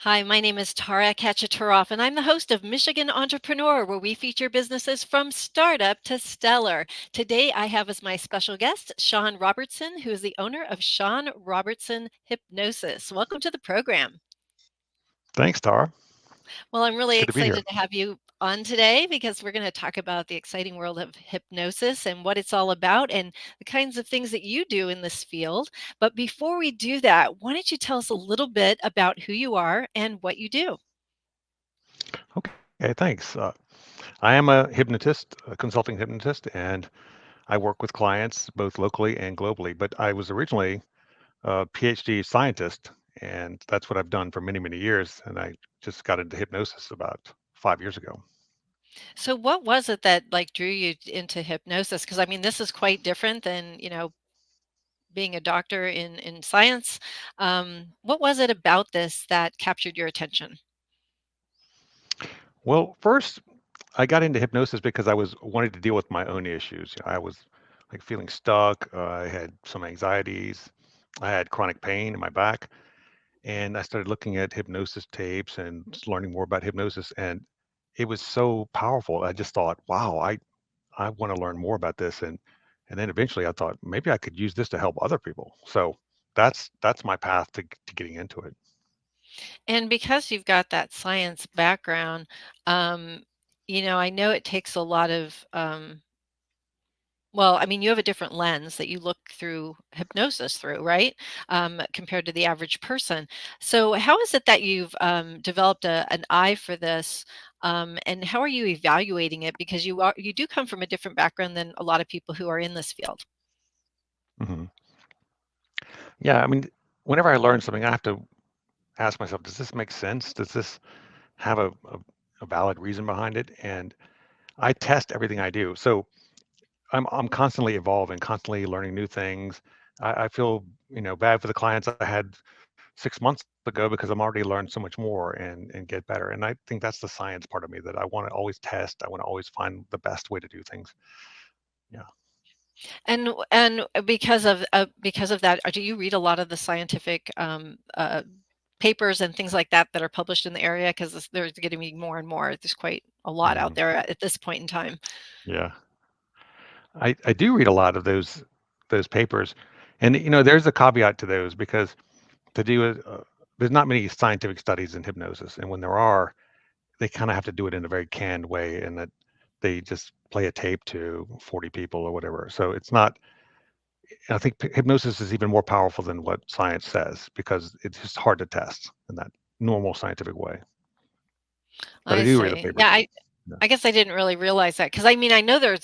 Hi, my name is Tara Kachaturoff, and I'm the host of Michigan Entrepreneur, where we feature businesses from startup to stellar. Today, I have as my special guest Shawn Robertson, who is the owner of Shawn Robertson Hypnosis. Welcome to the program. Thanks, Tara. Well, I'm It's really good to be here. excited to have you on today because we're going to talk about the exciting world of hypnosis and what it's all about and the kinds of things that you do in this field. But before we do that, why don't you tell us a little bit about who you are and what you do? Okay, thanks. I am a hypnotist, a consulting hypnotist, and I work with clients both locally and globally. But I was originally a PhD scientist, and that's what I've done for many, many years. And I just got into hypnosis about 5 years ago. So what was it that like drew you into hypnosis? Because I mean, this is quite different than, being a doctor in science. What was it about this that captured your attention? Well, first, I got into hypnosis because I was wanted to deal with my own issues. I was like feeling stuck. I had some anxieties. I had chronic pain in my back. And I started looking at hypnosis tapes and just learning more about hypnosis, and it was so powerful. I just thought, wow, I want to learn more about this, and then eventually I thought maybe I could use this to help other people. So that's my path to getting into it. And because you've got that science background, um, I know it takes a lot of well, I mean, you have a different lens that you look through hypnosis through, right? Compared to the average person. So, how is it that you've developed an eye for this, and how are you evaluating it? Because you do come from a different background than a lot of people who are in this field. hmm Yeah, I mean, whenever I learn something, I have to ask myself, does this make sense? Does this have a valid reason behind it? And I test everything I do. So I'm constantly evolving, constantly learning new things. I feel, bad for the clients I had 6 months ago because I'm already learned so much more and get better. And I think that's the science part of me that I want to always test. I want to always find the best way to do things. Yeah. And because of that, do you read a lot of the scientific papers and things like that that are published in the area? Because there's going to be more and more. There's quite a lot out hmm there at this point in time. Yeah. I do read a lot of those papers, and there's a caveat to those because to do it, there's not many scientific studies in hypnosis, and when there are, they kind of have to do it in a very canned way, and that they just play a tape to 40 people or whatever. So it's not. I think hypnosis is even more powerful than what science says because it's just hard to test in that normal scientific way. But I I do read the see. Yeah, papers. Yeah. I guess I didn't really realize that because I mean I know there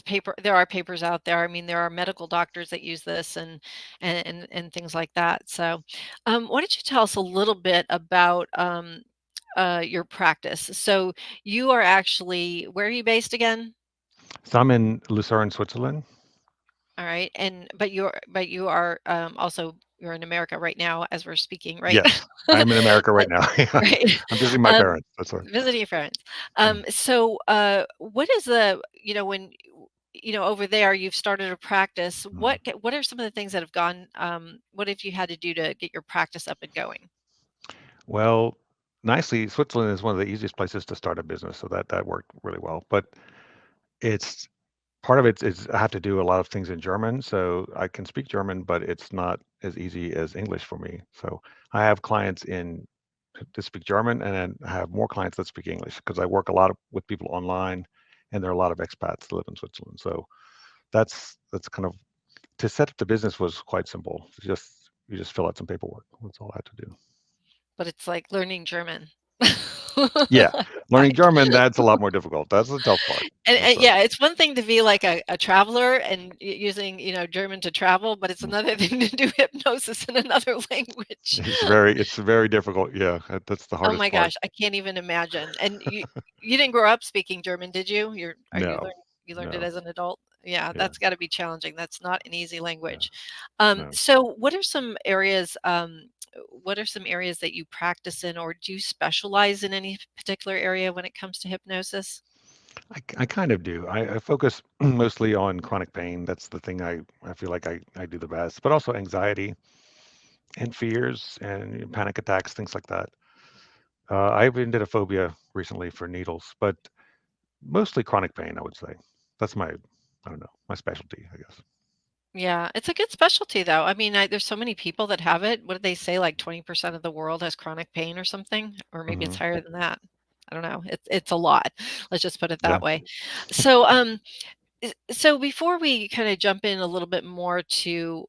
are papers out there. I mean there are medical doctors that use this and things like that. So, why don't you tell us a little bit about your practice? So you are actually where are you based again? So I'm in Lucerne, Switzerland. All right, and but you are also you're in America right now as we're speaking, right? Yes, I'm in America right now. Right. I'm visiting my Um, parents. That's right. Visiting your friends. Mm. So, what is when, over there you've started a practice, Mhm. what are some of the things that have gone, what have you had to do to get your practice up and going? Well, nicely, Switzerland is one of the easiest places to start a business, so that worked really well. But it's part of it is I have to do a lot of things in German, so I can speak German, but it's not as easy as English for me. So I have clients in to speak German, and then I have more clients that speak English because I work a lot with people online, and there are a lot of expats that live in Switzerland. So that's kind of to set up the business was quite simple. You just fill out some paperwork. That's all I had to do. But it's like learning German. Yeah, learning Right. German, that's a lot more difficult. That's the tough part. That's And right. yeah, it's one thing to be like a traveler and using, German to travel, but it's Mm. another thing to do hypnosis in another language. It's very difficult. Yeah, that's the Oh hardest my part. gosh, I can't even imagine. And you didn't grow up speaking German, did you? No, You learned it no, as an adult? Yeah, yeah, that's gotta be challenging. That's not an easy yeah, language. no. So what are some areas that you practice in, or do you specialize in any particular area when it comes to hypnosis? I kind of do. I focus mostly on chronic pain. That's the thing I feel like I do the best, but also anxiety and fears and panic attacks, things like that. I even did a phobia recently for needles, but mostly chronic pain, I would say. That's my, I don't know, my specialty, I guess. Yeah, it's a good specialty though. I mean, there's so many people that have it. What did they say? Like 20% of the world has chronic pain or something, or maybe it's Hmm. higher than that. I don't know. It's a lot. Let's just put it Yeah. that way. So, so before we kind of jump in a little bit more to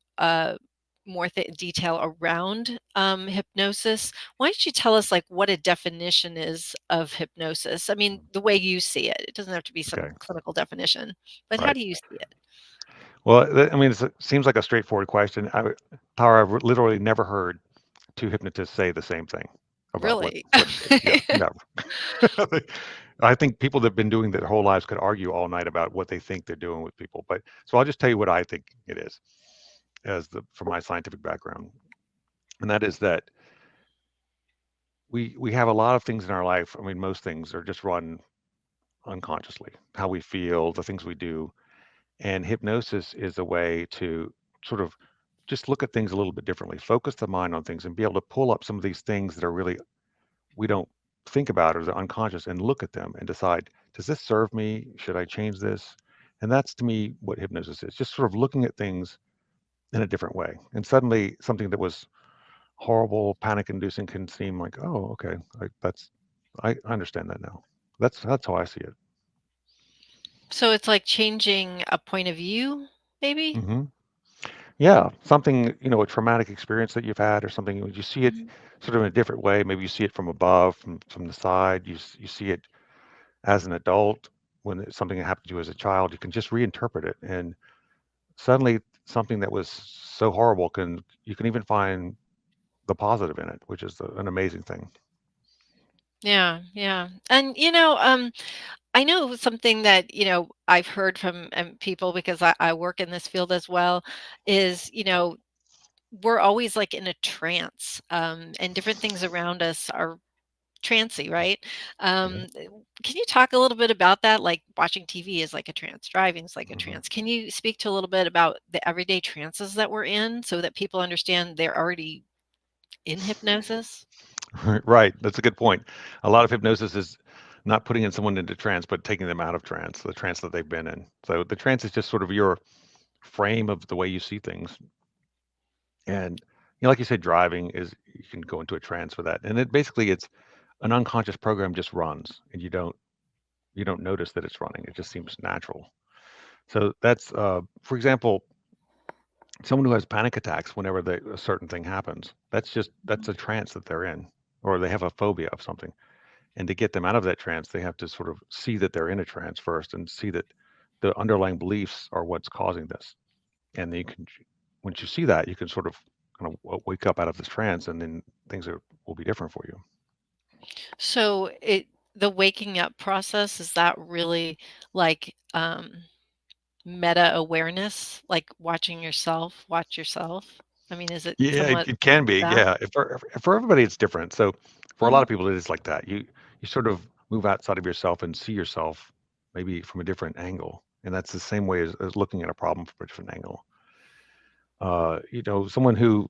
more detail around hypnosis, why don't you tell us like what a definition is of hypnosis? I mean, the way you see it. It doesn't have to be some Okay. clinical definition, but how Right. do you see it? Well, I mean, it seems like a straightforward question. However, I've literally never heard two hypnotists say the same thing about Really? what it is. Yeah, never. I think people that have been doing their whole lives could argue all night about what they think they're doing with people. But so I'll just tell you what I think it is, as the from my scientific background, and that is that we have a lot of things in our life. I mean, most things are just run unconsciously. How we feel, the things we do, and hypnosis is a way to sort of just look at things a little bit differently, focus the mind on things, and be able to pull up some of these things that are really we don't think about or they're unconscious and look at them and decide, does this serve me? Should I change this? And that's to me what hypnosis is, just sort of looking at things in a different way. And suddenly something that was horrible, panic inducing can seem like, oh, okay, I understand that now. That's how I see it. So it's like changing a point of view, maybe? Hmm. Yeah, something, a traumatic experience that you've had or something, you see it Mhm. sort of in a different way. Maybe you see it from above, from the side. You see it as an adult when it's something that happened to you as a child. You can just reinterpret it, and suddenly something that was so horrible you can even find the positive in it, which is an amazing thing. Yeah, yeah. And I know something that, I've heard from people because I work in this field as well is, we're always like in a trance, and different things around us are trancy, right? Yeah. Can you talk a little bit about that? Like watching TV is like a trance, driving is like a Hmm. trance. Can you speak to a little bit about the everyday trances that we're in so that people understand they're already in hypnosis? Right, that's a good point. A lot of hypnosis is not putting in someone into trance, but taking them out of trance, the trance that they've been in. So the trance is just sort of your frame of the way you see things. And like you said, driving is you can go into a trance for that. And it's an unconscious program just runs, and you don't notice that it's running. It just seems natural. So that's for example, someone who has panic attacks whenever a certain thing happens. That's a trance that they're in, or they have a phobia of something. And to get them out of that trance, they have to sort of see that they're in a trance first, and see that the underlying beliefs are what's causing this. And then once you see that, you can sort of kind of wake up out of this trance, and then will be different for you. So the waking up process, is that really like meta awareness, like watching yourself, watch yourself? I mean, is it Yeah, it, somewhat it can be. that? Yeah, for everybody, it's different. So for a lot Mhm. of people, it is like that. You sort of move outside of yourself and see yourself maybe from a different angle, and that's the same way as looking at a problem from a different angle. Someone who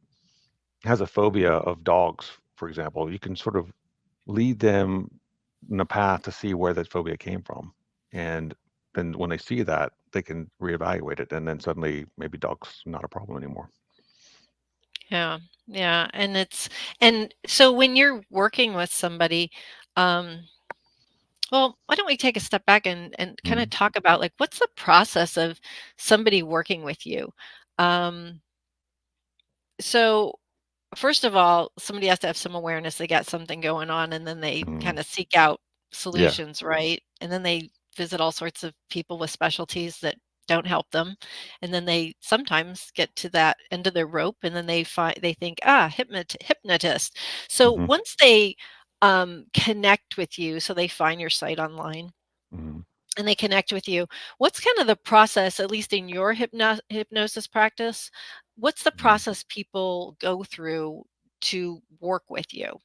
has a phobia of dogs, for example, you can sort of lead them in a path to see where that phobia came from. And then when they see that, they can reevaluate it. And then suddenly maybe dogs not a problem anymore. Yeah, yeah, and so when you're working with somebody, um, well, why don't we take a step back and kind of Mhm. talk about like what's the process of somebody working with you? Um, so first of all, somebody has to have some awareness they got something going on, and then they Mhm. kinda seek out Yeah. solutions, right? And then they visit all sorts of people with specialties that don't help them, and then they sometimes get to that end of their rope, and then they think, "Ah, hypnotist." So Mhm. once they, connect with you, so they find your site online Mhm. and they connect with you, what's kind of the process, at least in your hypnosis practice, what's the Mhm. process people go through to work with you?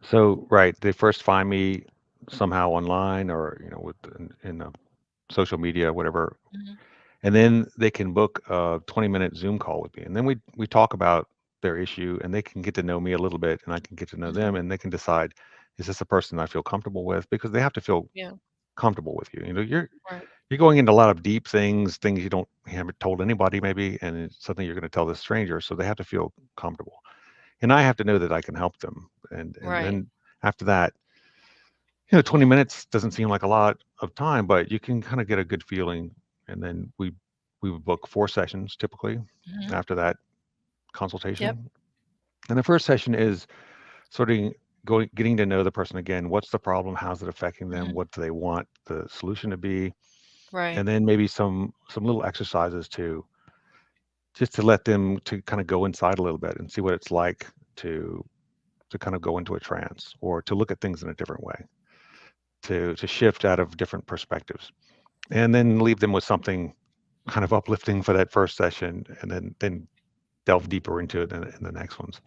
So, right, they first find me somehow online or, in social media, whatever. Mhm. And then they can book a 20-minute Zoom call with me. And then we talk about. their issue, and they can get to know me a little bit, and I can get to know Mhm. them, and they can decide, is this a person I feel comfortable with? Because they have to feel Yeah. comfortable with you. You know, Right. you're going into a lot of deep things, things you haven't told anybody maybe, and it's something you're going to tell this stranger. So they have to feel comfortable, and I have to know that I can help them. And Right. then after that, 20 minutes doesn't seem like a lot of time, but you can kind of get a good feeling. And then we would book 4 sessions typically Mhm. after that Yep. consultation. And the first session is sort of getting to know the person again. What's the problem? How's it affecting them? Mhm. What do they want the solution to be? Right. And then maybe some little exercises to just to let them to kind of go inside a little bit and see what it's like to to kind of go into a trance or to look at things in a different way, to shift out of different perspectives, and then leave them with something kind of uplifting for that first session, and then delve deeper into it in the next ones.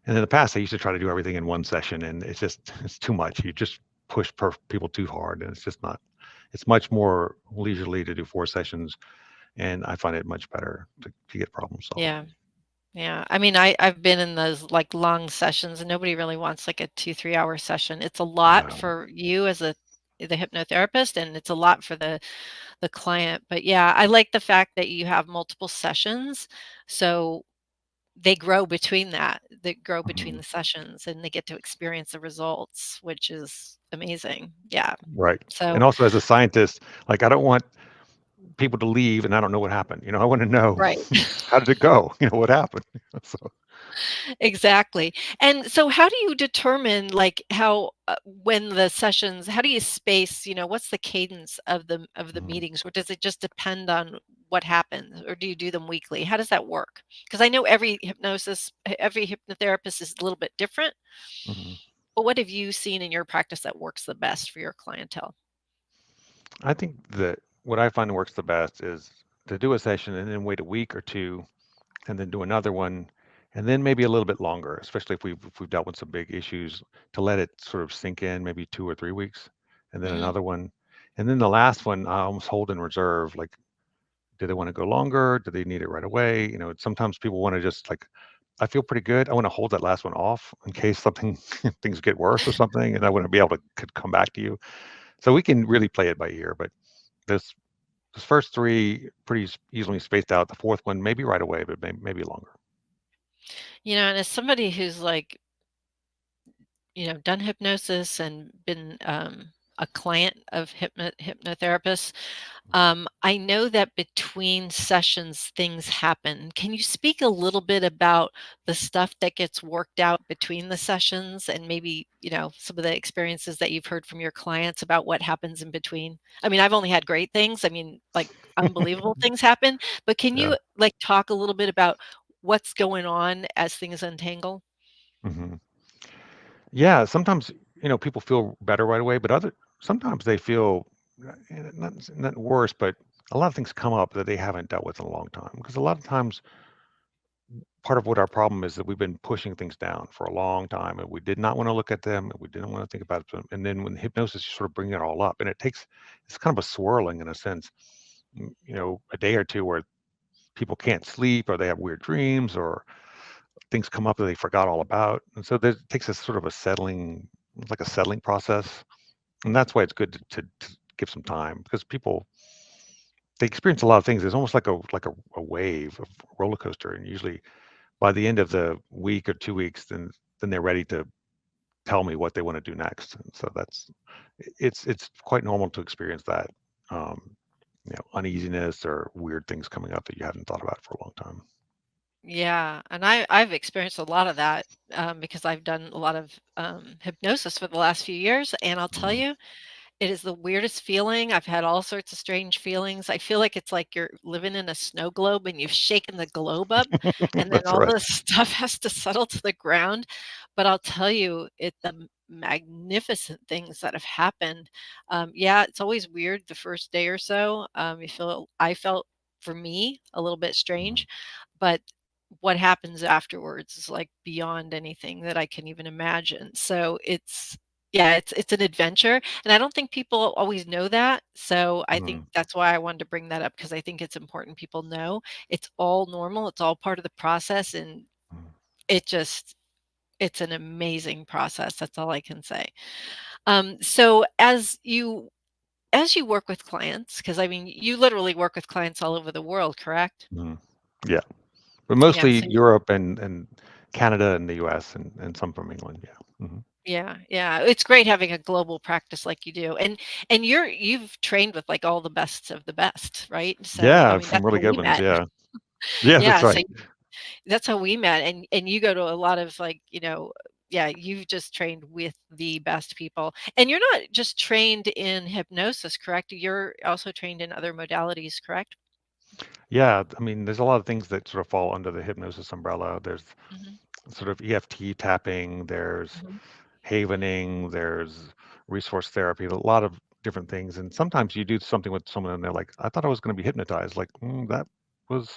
And in the past, I used to try to do everything in one session, and it's too much. You just push people too hard, and it's just not. It's much more leisurely to do 4 sessions, and I find it much better to get problem solved. Yeah. Yeah. I mean, I've been in those like long sessions and nobody really wants like a 2, 3 hour session. It's a lot No. for you as the hypnotherapist and it's a lot for the client. But yeah, I like the fact that you have multiple sessions. So they grow between that. They grow between Mhm. the sessions and they get to experience the results, which is amazing. Yeah. Right. So And also as a scientist, like I don't want people to leave and I don't know what happened. I want to know right. how did it go? What happened? So, Exactly. And so how do you determine like how when the sessions how do you space, what's the cadence of the mhm, meetings or does it just depend on what happens or do you do them weekly? How does that work? Because I know every hypnotherapist is a little bit different, mhm. but what have you seen in your practice that works the best for your clientele? I think that what I find works the best is to do a session and then wait a week or two and then do another one and then maybe a little bit longer, especially if we've dealt with some big issues, to let it sort of sink in, maybe 2 or 3 weeks, and then Mhm. another one. And then the last one I almost hold in reserve, like, do they want to go longer? Do they need it right away? Sometimes people want to just like, I feel pretty good. I want to hold that last one off in case something things get worse or something, and I want to be able to could come back to you. So we can really play it by ear. But this this first three pretty easily spaced out. The fourth one maybe right away, but maybe longer. And as somebody who's like done hypnosis and been a client of hypnotherapists, Mhm. I know that between sessions, things happen. Can you speak a little bit about the stuff that gets worked out between the sessions and maybe, some of the experiences that you've heard from your clients about what happens in between? I mean, I've only had great things. I mean, like unbelievable things happen, but can Yeah. you like talk a little bit about what's going on as things untangle? hmm Yeah. Sometimes people feel better right away, but other sometimes they feel not worse, but a lot of things come up that they haven't dealt with in a long time. Because a lot of times part of what our problem is that we've been pushing things down for a long time and we did not want to look at them and we didn't want to think about them. And then when hypnosis, you sort of bring it all up and it's kind of a swirling in a sense, a day or two where people can't sleep or they have weird dreams or things come up that they forgot all about. And so there, it takes a sort of a settling, it's like a settling process. And that's why it's good to give some time because people, they experience a lot of things. It's almost like a wave of roller coaster. And usually by the end of the week or 2 weeks, then they're ready to tell me what they want to do next. And so it's quite normal to experience that, uneasiness or weird things coming up that you hadn't thought about for a long time. Yeah, and I've experienced a lot of that because I've done a lot of hypnosis for the last few years, and I'll tell Mhm. you, it is the weirdest feeling. I've had all sorts of strange feelings. I feel like it's like you're living in a snow globe and you've shaken the globe up, and then That's all right. this stuff has to settle to the ground. But I'll tell you, magnificent things that have happened. Yeah, it's always weird the first day or so. I felt for me a little bit Mhm. strange, but what happens afterwards is like beyond anything that I can even imagine. So it's an adventure, and I don't think people always know that. So I think Mhm. that's why I wanted to bring that up because I think it's important people know it's all normal. It's all part of the process, and Mhm. it just it's an amazing process, that's all I can say. So as you work with clients, because I mean, you literally work with clients all over the world, correct? Mhm. Yeah, but Yeah, mostly so Europe and Canada and the US and some from England, yeah. Mhm. yeah, yeah, it's great having a global practice like you do, and you've trained with, like, all the best of the best, right? So, I Yeah, mean, some that's really how good we ones, met. yeah. Yeah, Yeah, that's so right. that's how we met, and you go to a lot of, like, yeah, you've just trained with the best people, and you're not just trained in hypnosis, correct? You're also trained in other modalities, correct? Yeah, I mean, there's a lot of things that sort of fall under the hypnosis umbrella. There's Mhm, sort of EFT tapping, there's mhm. havening, there's resource therapy, a lot of different things. And sometimes you do something with someone and they're like, I thought I was going to be hypnotized. Like, that was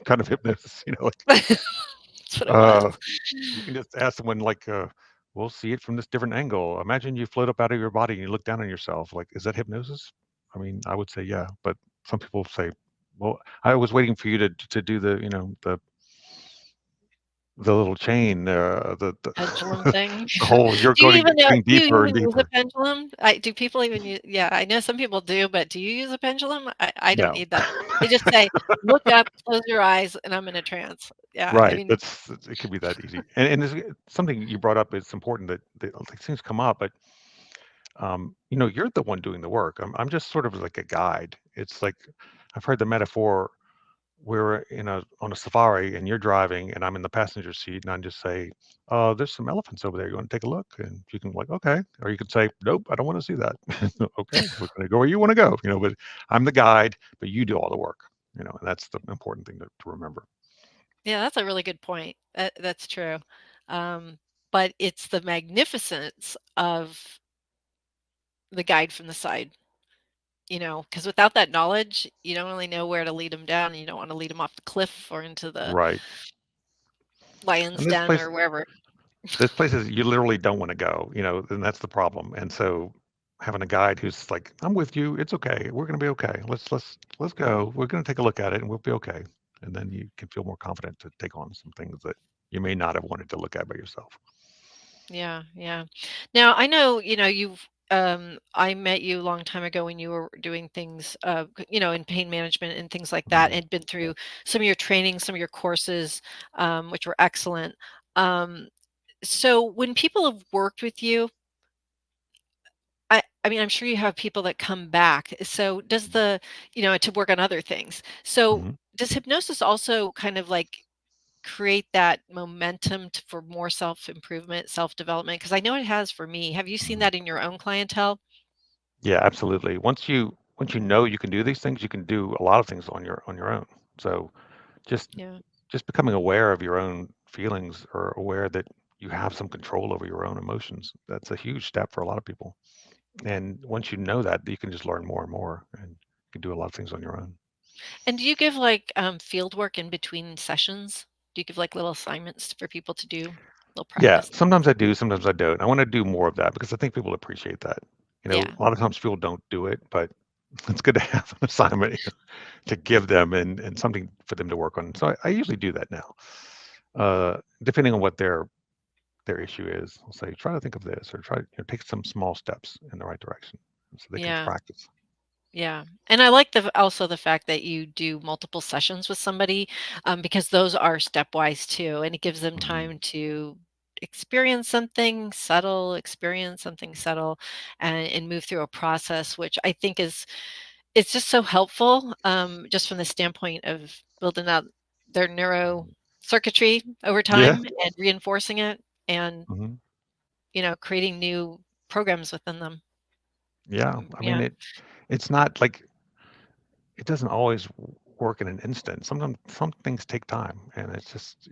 kind of hypnosis, like, That's what it uh, was. you can just ask someone, like, we'll see it from this different angle. Imagine you float up out of your body and you look down on yourself. Like, is that hypnosis? I mean, I would say, yeah, but some people say, well, I was waiting for you to do the little chain, the Pendulum thing. the whole you're going Do you deeper and even use a deeper. pendulum? Do people even use? Yeah, I know some people do, but do you use a pendulum? I don't No. need that. I just say, "Look up, close your eyes, and I'm in a trance." Yeah, I Right, mean, it could be that easy. And there's something you brought up, it's important that like, things come up, but, you're the one doing the work. I'm just sort of like a guide. It's like I've heard the metaphor, we're on a safari and you're driving and I'm in the passenger seat and I just say, there's some elephants over there. You want to take a look? And you can like, okay. Or you could say, nope, I don't want to see that. Okay, we're going to go where you want to go. But I'm the guide, but you do all the work. And that's the important thing to remember. yeah, that's a really good point. That's true. Um, but it's the magnificence of the guide from the side, because without that knowledge, you don't really know where to lead them down. You don't want to lead them off the cliff or into the Right. lion's And this den place, or wherever. there's places you literally don't want to go, and that's the problem. And so having a guide who's like, I'm with you, it's okay. We're going to be okay. Let's go. We're going to take a look at it and we'll be okay. And then you can feel more confident to take on some things that you may not have wanted to look at by yourself. Yeah, yeah. Now I know, I met you a long time ago when you were doing things, in pain management and things like that, Mhm. and been through some of your training, some of your courses, which were excellent. Um, so when people have worked with you, I mean, I'm sure you have people that come back. So does to work on other things. So Mhm. does hypnosis also kind of like create that momentum for more self-improvement, self-development? Because I know it has for me. Have you seen Mhm. that in your own clientele? Yeah, absolutely. Once you know you can do these things, you can do a lot of things on your own. So just Yeah. just becoming aware of your own feelings or aware that you have some control over your own emotions. That's a huge step for a lot of people. And once you know that, you can just learn more and more and you can do a lot of things on your own. And do you give like field work in between sessions? Do you give like little assignments for people to do, little Yeah, practice? sometimes I do, sometimes I don't. I want to do more of that because I think people appreciate that. Yeah. A lot of times people don't do it, but it's good to have an assignment, to give them and something for them to work on. So I usually do that now. Depending on what their issue is, I'll say, try to think of this or try, take some small steps in the right direction so they can Yeah. practice. Yeah, and I like also the fact that you do multiple sessions with somebody, because those are stepwise too, and it gives them Mhm. time to experience something subtle, and move through a process, which I think it's just so helpful, just from the standpoint of building out their neuro circuitry over Yeah. time and reinforcing it, and Mhm. creating new programs within them. Yeah. I mean, Yeah. it's not like it doesn't always work in an instant. Sometimes some things take time, and it's just,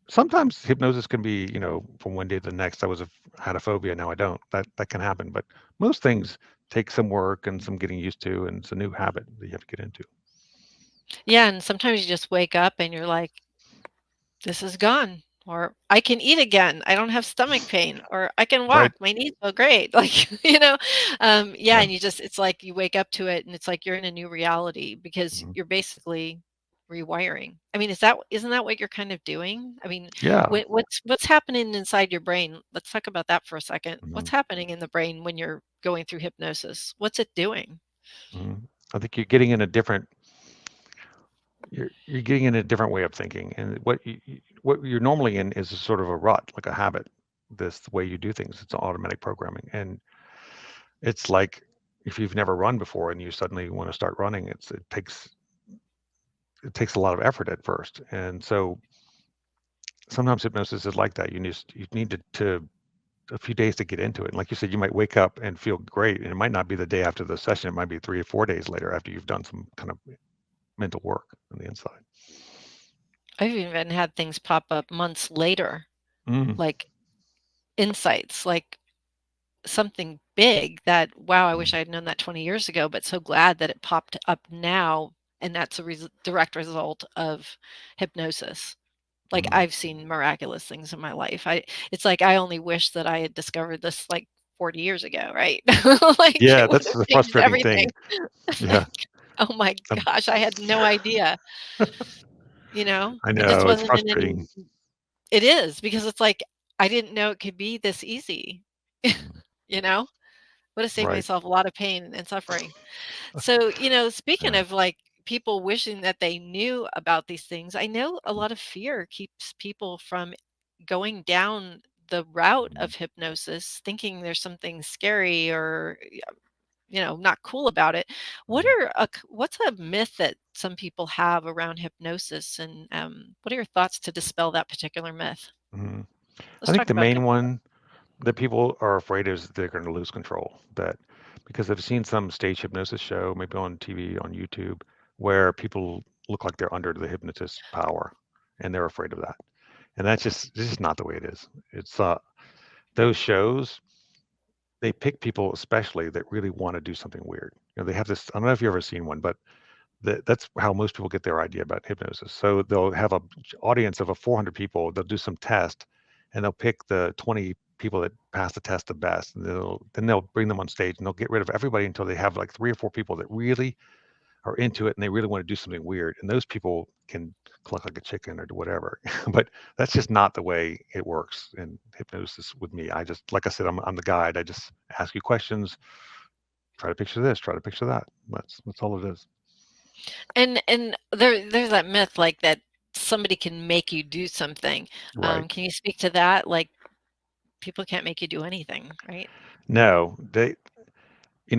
sometimes hypnosis can be, from one day to the next. Had a phobia, now I don't. That can happen, but most things take some work and some getting used to, and it's a new habit that you have to get into. Yeah, and sometimes you just wake up and you're like, "This is gone," or, "I can eat again. I don't have stomach pain," or, "I can Right. walk. My knees feel great." Like, Yeah. and it's like you wake up to it and it's like you're in a new reality because Mhm. you're basically rewiring. I mean, isn't that what you're kind of doing? I mean, Yeah. what's happening inside your brain? Let's talk about that for a second. What's Mhm, happening in the brain when you're going through hypnosis? What's it doing? mhm. I think you're getting in a different you're getting in a different way of thinking, and what you're normally in is a sort of a rut, like a habit. This the way you do things. It's automatic programming, and it's like if you've never run before and you suddenly want to start running, it takes a lot of effort at first, and so sometimes hypnosis is like that. You need to a few days to get into it. And like you said, you might wake up and feel great, and it might not be the day after the session. It might be 3 or 4 days later after you've done some kind of mental work on the inside. I've even had things pop up months later, Mm, like insights, like something big that, wow, I wish mm, I had known that 20 years ago, but so glad that it popped up now. And that's a direct result of hypnosis. Like mm. I've seen miraculous things in my life. It's like I only wish that I had discovered this like 40 years ago, right? Like it Yeah, would that's have the changed frustrating everything. thing. It's Yeah, like, oh my um, gosh, I had no idea, I It just know it's wasn't in any. frustrating. It is because it's like I didn't know it could be this easy. Mm, You know? Would have saved right. myself a lot of pain and suffering. So, speaking Yeah. of like people wishing that they knew about these things, I know a lot of fear keeps people from going down the route Mm, of hypnosis, thinking there's something scary or, not cool about it. mm, What's a myth that some people have around hypnosis, and what are your thoughts to dispel that particular myth? mm. I Let's think talk the about main hypnosis. one that people are afraid is they're going to lose control. That because I've seen some stage hypnosis show, maybe on TV, on YouTube, where people look like they're under the hypnotist's power, and they're afraid of that. And that's just not the way it is. It's those shows, they pick people especially that really want to do something weird. They have this. I don't know if you've ever seen one, but that's how most people get their idea about hypnosis. So they'll have a audience of 400 people. They'll do some test, and they'll pick the 20 people that pass the test the best. And then they'll bring them on stage, and they'll get rid of everybody until they have like 3 or 4 people that really are into it and they really want to do something weird. And those people can cluck like a chicken or do whatever. But that's just not the way it works in hypnosis with me. I just, like I said, I'm the guide. I just ask you questions, try to picture this, try to picture that. That's all it is. And there's that myth like that somebody can make you do something. Right. Can you speak to that? Like people can't make you do anything, right? No,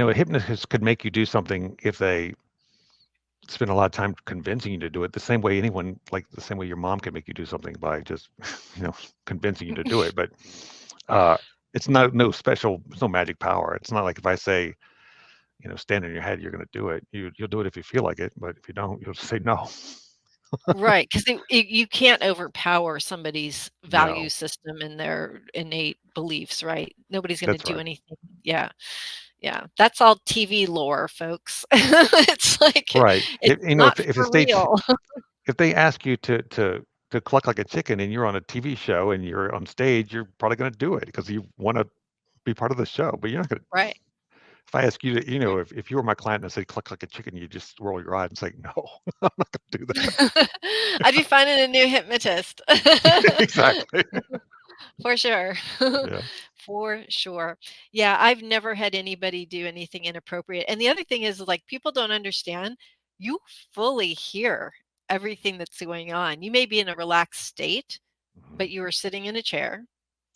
a hypnotist could make you do something if they spend a lot of time convincing you to do it. The same way anyone, like the same way your mom can make you do something by just, you know, convincing you to do it. But uh, it's not no special, it's no magic power. It's not like if I say, stand on your head, you're going to do it. You'll do it if you feel like it, but if you don't, you'll just say no. Right, 'cause you can't overpower somebody's value No, system and their innate beliefs, right? Nobody's gonna that's do right. anything. Yeah, yeah. That's all TV lore, folks. It's like Right. it's If not if the for stage real. if they ask you to cluck like a chicken and you're on a TV show and you're on stage, you're probably going to do it because you want to be part of the show. But you're not going to. Right. If I ask you to, Right. if you were my client and I said cluck like a chicken, you just roll your eyes and say, no, I'm not going to do that. I'd be finding a new hypnotist. Exactly. For sure. Yeah. For sure. Yeah, I've never had anybody do anything inappropriate. And the other thing is like people don't understand, you fully hear everything that's going on. You may be in a relaxed state, Mhm. but you are sitting in a chair.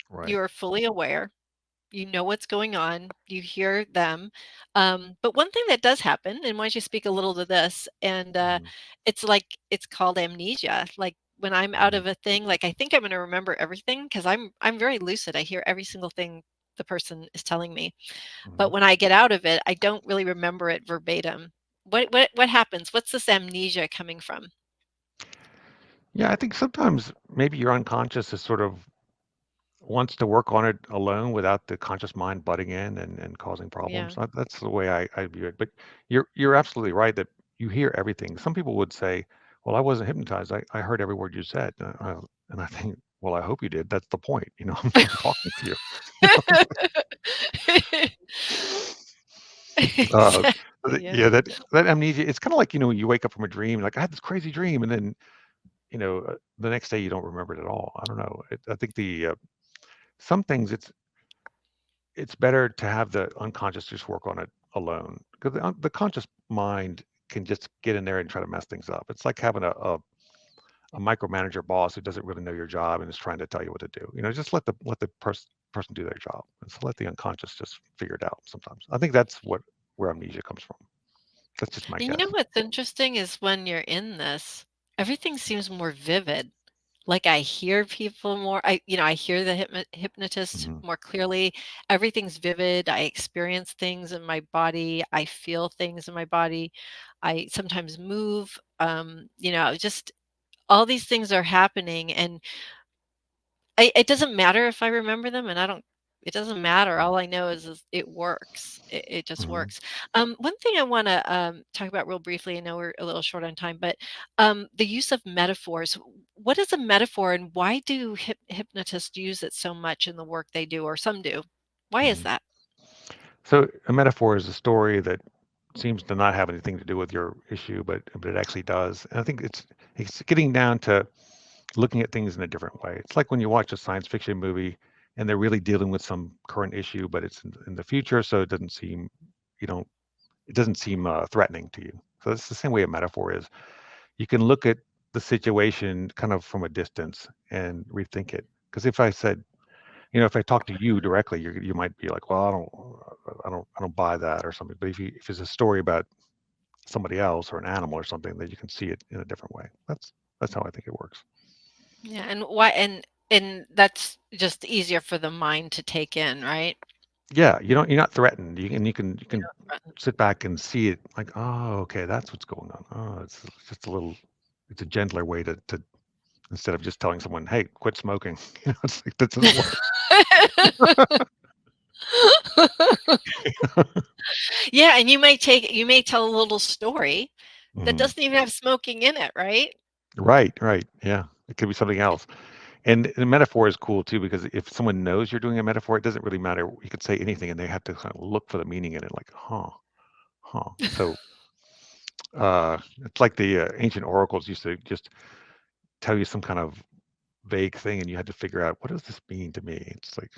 Right. You are fully aware. You know what's going on. You hear them. But one thing that does happen, and why don't you speak a little to this? And Mhm. it's like it's called amnesia. Like when I'm out Mhm. of a thing, like I think I'm going to remember everything because I'm very lucid. I hear every single thing the person is telling me. But Mhm. when I get out of it, I don't really remember it verbatim. What happens? What's this amnesia coming from? Yeah, I think sometimes maybe your unconscious is sort of wants to work on it alone without the conscious mind butting in and causing problems. Yeah. That's the way I view it. But you're absolutely right that you hear everything. Some people would say, "Well, I wasn't hypnotized. I heard every word you said." And I think, "Well, I hope you did. That's the point. I'm talking to you." You know? Uh, Exactly. Yeah. that amnesia, it's kinda like, when you wake up from a dream, like, "I had this crazy dream," and then, the next day you don't remember it at all. I don't know. I think some things it's better to have the unconscious just work on it alone, 'cause the conscious mind can just get in there and try to mess things up. It's like having a micromanager boss who doesn't really know your job and is trying to tell you what to do. Just let the person do their job, and so let the unconscious just figure it out sometimes. I think that's where amnesia comes from. That's just my And you know guess. what's interesting is when you're in this, everything seems more vivid. Like, I hear people more. I hear the hypnotist Mhm, more clearly. Everything's vivid. I experience things in my body. I feel things in my body. I sometimes move. Just all these things are happening, and it doesn't matter if I remember them, and I don't it doesn't matter. mhm, All I know is it works. It just mhm, works. One thing I wanna, talk about real briefly, I know we're a little short on time, but, the use of metaphors. What is a metaphor, and why do hypnotists use it so much in the work they do, or some do? Why is mhm. that? So a metaphor is a story that seems to not have anything to do with your issue, but it actually does. And I think it's getting down to looking at things in a different way. It's like when you watch a science fiction movie and they're really dealing with some current issue, but it's in the future, so you don't it doesn't seem threatening to you. So it's the same way a metaphor is. You can look at the situation kind of from a distance and rethink it. Because if I talk to you directly, you might be like, well, I don't buy that or something. But if it's a story about somebody else or an animal or something, then you can see it in a different way. That's how I think it works. Yeah, and why and that's just easier for the mind to take in, right? Yeah, you're not threatened. You can Uh, sit back and see it like, oh, okay, that's what's going on. Oh, it's just a little. It's a gentler way to instead of just telling someone, hey, quit smoking. It's like that doesn't work. Yeah, and you may tell a little story that Mhm. doesn't even have smoking in it, right? Right, right. Yeah. It could be something else. And the metaphor is cool too because if someone knows you're doing a metaphor, it doesn't really matter. You could say anything and they have to kind of look for the meaning in it, like, huh, huh. So it's like the ancient oracles used to just tell you some kind of vague thing and you had to figure out what does this mean to me? It's like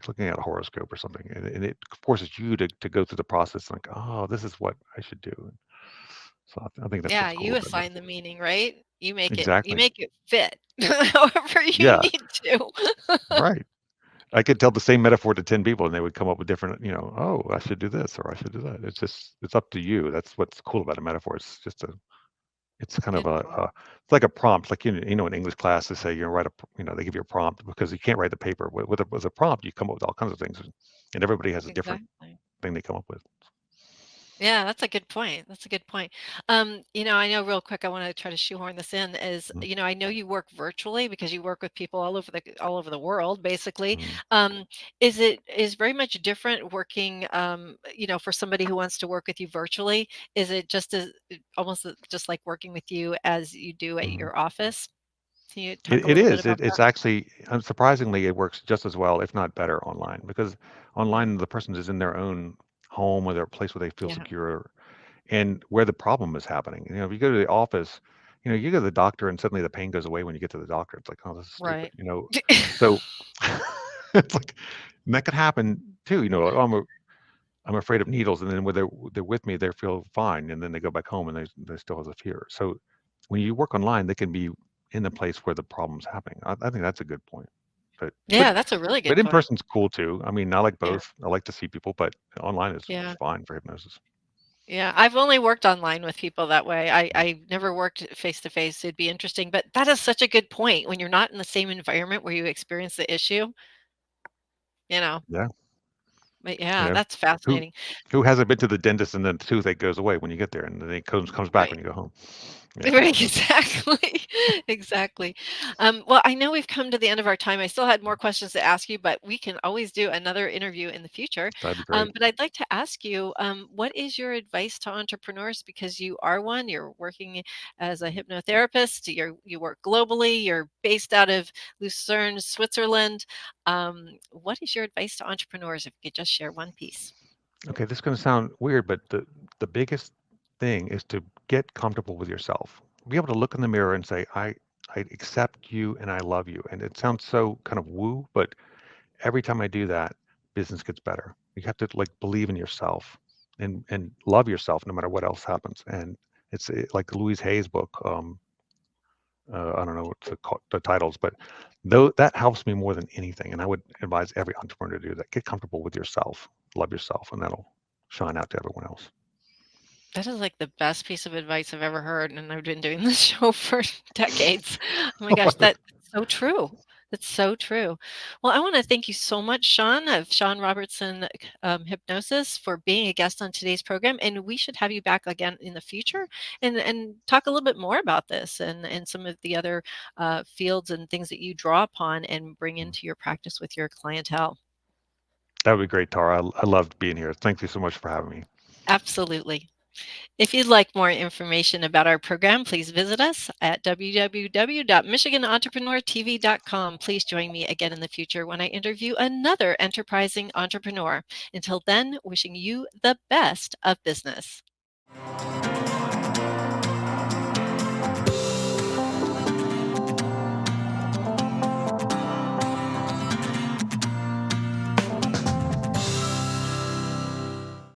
looking at a horoscope or something. And it forces you to go through the process like, oh, this is what I should do. So I think that's Yeah, what's cool you about assign the metaphor. meaning, right? You Exactly. make it fit however you Yeah. need to. Right. I could tell the same metaphor to 10 people and they would come up with different, oh, I should do this or I should do that. It's up to you. That's what's cool about a metaphor. It's kind of Good point. it's like a prompt. Like, in English class, they say, write they give you a prompt because you can't write the paper. With a prompt, you come up with all kinds of things. And everybody has a different Exactly. thing they come up with. Yeah, that's a good point. That's a good point. I know real quick, I want to try to shoehorn this in is, Mhm, I know you work virtually because you work with people all over the world, basically. mhm, Um, is very much different working, for somebody who wants to work with you virtually? Is it just almost just like working with you as you do at mhm. your office? Can you talk a It little bit is. about It's that? actually, surprisingly, it works just as well, if not better, online because Mm, online the person is in their own home or their place where they feel yeah, secure and where the problem is happening. If you go to the office, you go to the doctor and suddenly the pain goes away when you get to the doctor. It's like, oh, this is stupid. right. So it's like, and that could happen too. Like, oh, I'm afraid of needles, and then when they're with me, they feel fine, and then they go back home and they still has a fear. So when you work online, they can be in the place where the problem's happening. I think that's a good point. But but Yeah, that's a really but good in point. person's cool too. I mean, I like Yeah, both. I like to see people, but online is yeah. fine for hypnosis. Yeah, I've only worked online with people that way. I never worked face to face. It'd be interesting, but that is such a good point. When you're not in the same environment where you experience the issue, you know. Yeah. But You yeah, know, that's who fascinating. who hasn't been to the dentist and then the toothache goes away when you get there, and then it comes back when Right. you go home. Yeah, Right, exactly. Exactly. Well, I know we've come to the end of our time. I still had more questions to ask you, but we can always do another interview in the future. that'd be great. But I'd like to ask you, what is your advice to entrepreneurs? Because you are one, you're working as a hypnotherapist, you work globally, you're based out of Lucerne, Switzerland. What is your advice to entrepreneurs if you could just share one piece? Okay, this is going to sound weird, but the biggest thing is to get comfortable with yourself. Be able to look in the mirror and say, I accept you and I love you. And it sounds so kind of woo, but every time I do that, business gets better. You have to like believe in yourself and love yourself no matter what else happens. And it's like Louise Hay's book. I don't know what the titles, but though that helps me more than anything. And I would advise every entrepreneur to do that. Get comfortable with yourself, love yourself, and that'll shine out to everyone else. That is like the best piece of advice I've ever heard, and I've been doing this show for decades. Oh my gosh, that's so true. That's so true. Well, I want to thank you so much, Shawn of Shawn Robertson Hypnosis, for being a guest on today's program. And we should have you back again in the future and talk a little bit more about this and some of the other fields and things that you draw upon and bring into your practice with your clientele. That would be great, Tara. I loved being here. Thank you so much for having me. Absolutely. If you'd like more information about our program, please visit us at www.michiganentrepreneurtv.com. Please join me again in the future when I interview another enterprising entrepreneur. Until then, wishing you the best of business.